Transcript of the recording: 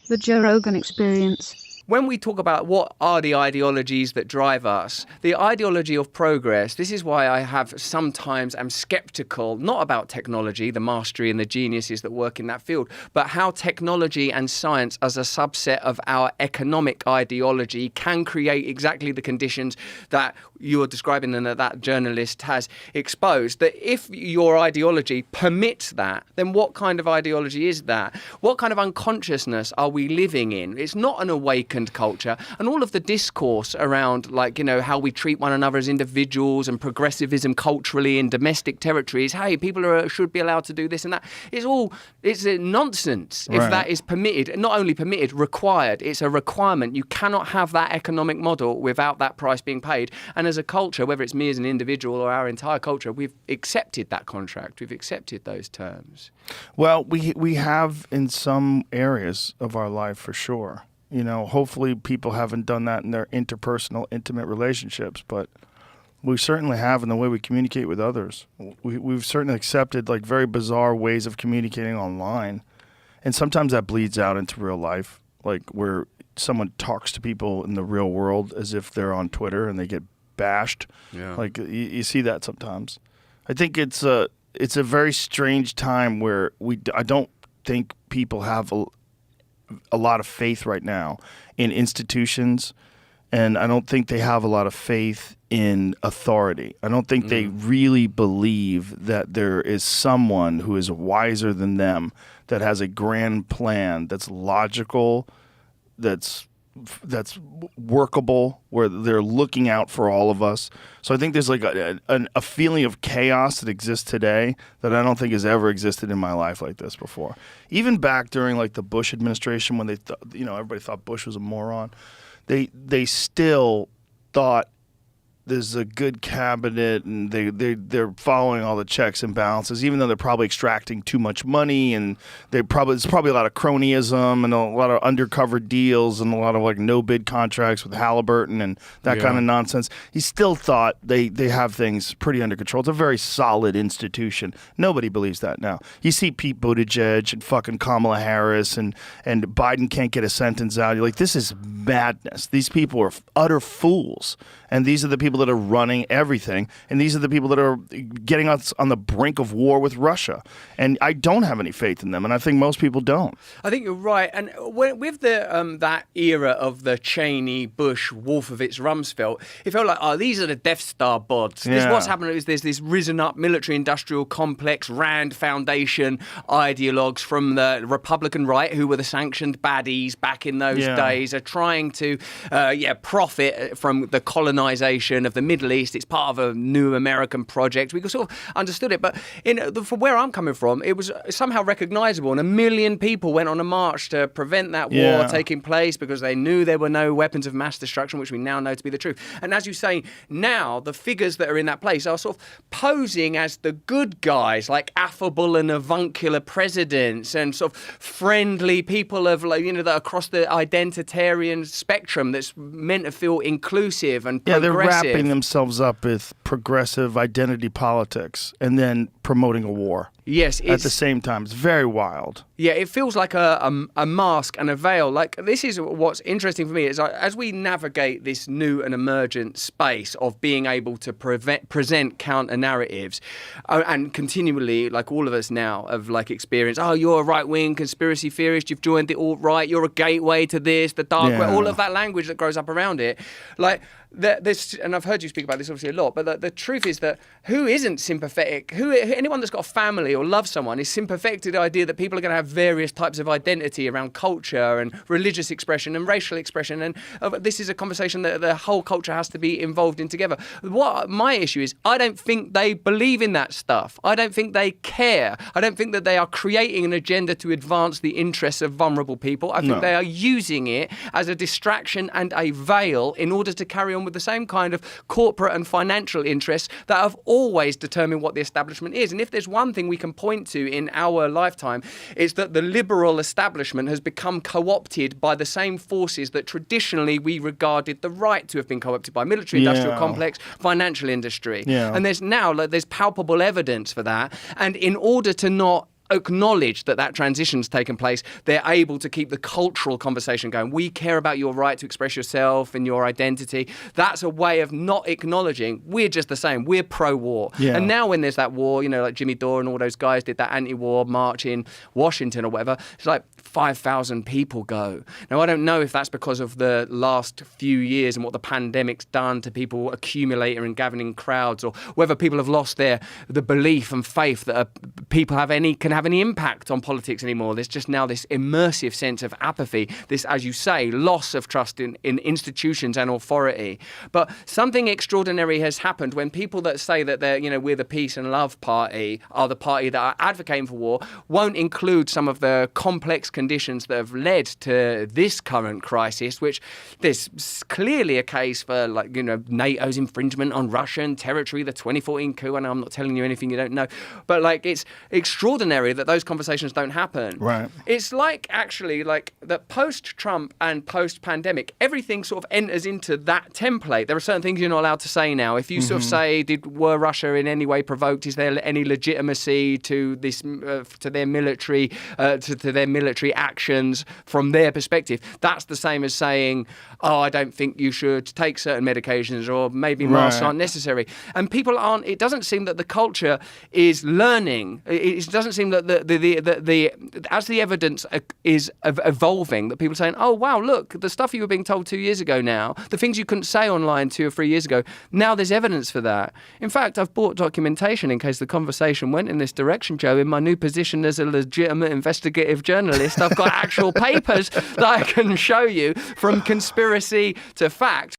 The Joe Rogan Experience. When we talk about what are the ideologies that drive us, the ideology of progress, this is why I have sometimes am skeptical, not about technology, the mastery and the geniuses that work in that field, but how technology and science as a subset of our economic ideology can create exactly the conditions that you're describing and that journalist has exposed. That if your ideology permits that, then what kind of ideology is that? What kind of unconsciousness are we living in? It's not an awakened culture, and all of the discourse around, like, you know, how we treat one another as individuals and progressivism culturally in domestic territories. Hey, people should be allowed to do this and that. It's a nonsense if that is permitted. Not only permitted, required. It's a requirement. You cannot have that economic model without that price being paid. And as a culture, whether it's me as an individual or our entire culture, we've accepted that contract. We've accepted those terms. Well, we have in some areas of our life for sure. You know, hopefully people haven't done that in their interpersonal, intimate relationships, but we certainly have in the way we communicate with others. We've certainly accepted like very bizarre ways of communicating online, and sometimes that bleeds out into real life, like where someone talks to people in the real world as if they're on Twitter and they get bashed. Yeah. Like you see that sometimes. I think it's a very strange time where I don't think people have a lot of faith right now in institutions, and I don't think they have a lot of faith in authority. I don't think they really believe that there is someone who is wiser than them, that has a grand plan that's logical, that's workable, where they're looking out for all of us. So I think there's like a feeling of chaos that exists today that I don't think has ever existed in my life like this before. Even back during like the Bush administration, when everybody thought Bush was a moron, they still thought there's a good cabinet and they're following all the checks and balances, even though they're probably extracting too much money, and there's probably a lot of cronyism and a lot of undercover deals and a lot of like no bid contracts with Halliburton and that kind of nonsense. He still thought they have things pretty under control. It's a very solid institution. Nobody believes that now. You see Pete Buttigieg and fucking Kamala Harris and Biden can't get a sentence out. You're like, this is madness. These people are utter fools. And these are the people that are running everything. And these are the people that are getting us on the brink of war with Russia. And I don't have any faith in them. And I think most people don't. I think you're right. And with the that era of the Cheney, Bush, Wolfowitz, Rumsfeld, it felt like, oh, these are the Death Star bods. What's happening is there's this risen up military-industrial complex, Rand Foundation ideologues from the Republican right, who were the sanctioned baddies back in those days, are trying to profit from the colonization of the Middle East. It's part of a new American project. We sort of understood it, but from where I'm coming from, it was somehow recognizable, and 1 million people went on a march to prevent that war taking place because they knew there were no weapons of mass destruction, which we now know to be the truth. And as you say, now the figures that are in that place are sort of posing as the good guys, like affable and avuncular presidents and sort of friendly people of, like, that across the identitarian spectrum that's meant to feel inclusive and progressive. They're wrapping themselves up with progressive identity politics and then promoting a war. Yes, at the same time. It's very wild. Yeah, it feels like a mask and a veil. Like, this is what's interesting for me is as we navigate this new and emergent space of being able to present counter narratives, and continually, like all of us now, have like experienced, oh, you're a right wing conspiracy theorist, you've joined the alt-right, you're a gateway to this, the dark web, all of that language that grows up around it. Like, this, and I've heard you speak about this obviously a lot, but the truth is that who isn't sympathetic? Anyone that's got a family or loves someone is sympathetic to the idea that people are going to have various types of identity around culture and religious expression and racial expression, and this is a conversation that the whole culture has to be involved in together. What my issue is, I don't think they believe in that stuff. I don't think they care. I don't think that they are creating an agenda to advance the interests of vulnerable people. I think they are using it as a distraction and a veil in order to carry on with the same kind of corporate and financial interests that have always determined what the establishment is. And if there's one thing we can point to in our lifetime, it's that the liberal establishment has become co-opted by the same forces that traditionally we regarded the right to have been co-opted by: military-industrial complex, financial industry. And there's now there's palpable evidence for that. And in order to not acknowledge that that transition's taken place, they're able to keep the cultural conversation going. We care about your right to express yourself and your identity. That's a way of not acknowledging we're just the same. We're pro-war. Yeah. And now when there's that war, you know, like Jimmy Dore and all those guys did that anti-war march in Washington or whatever, it's like 5,000 people go. Now, I don't know if that's because of the last few years and what the pandemic's done to people accumulating and gathering crowds, or whether people have lost the belief and faith that people can have any impact on politics anymore. There's just now this immersive sense of apathy, this, as you say, loss of trust in institutions and authority. But something extraordinary has happened when people that say that we're the peace and love party are the party that are advocating for war, won't include some of the complex conditions that have led to this current crisis, which there's clearly a case for, like, you know, NATO's infringement on Russian territory, the 2014 coup. I know I'm not telling you anything you don't know, but like, it's extraordinary that those conversations don't happen. Right. It's like, actually, like that post-Trump and post-pandemic, everything sort of enters into that template. There are certain things you're not allowed to say now. If you sort of say, were Russia in any way provoked? Is there any legitimacy to this, to their military actions from their perspective? That's the same as saying, oh, I don't think you should take certain medications, or maybe masks aren't necessary. And people aren't. It doesn't seem that the culture is learning. It doesn't seem that as the evidence is evolving, that people are saying, oh wow, look, the stuff you were being told 2 years ago now, the things you couldn't say online 2 or 3 years ago, now there's evidence for that. In fact, I've bought documentation in case the conversation went in this direction, Joe. In my new position as a legitimate investigative journalist, I've got actual papers that I can show you, from conspiracy to fact,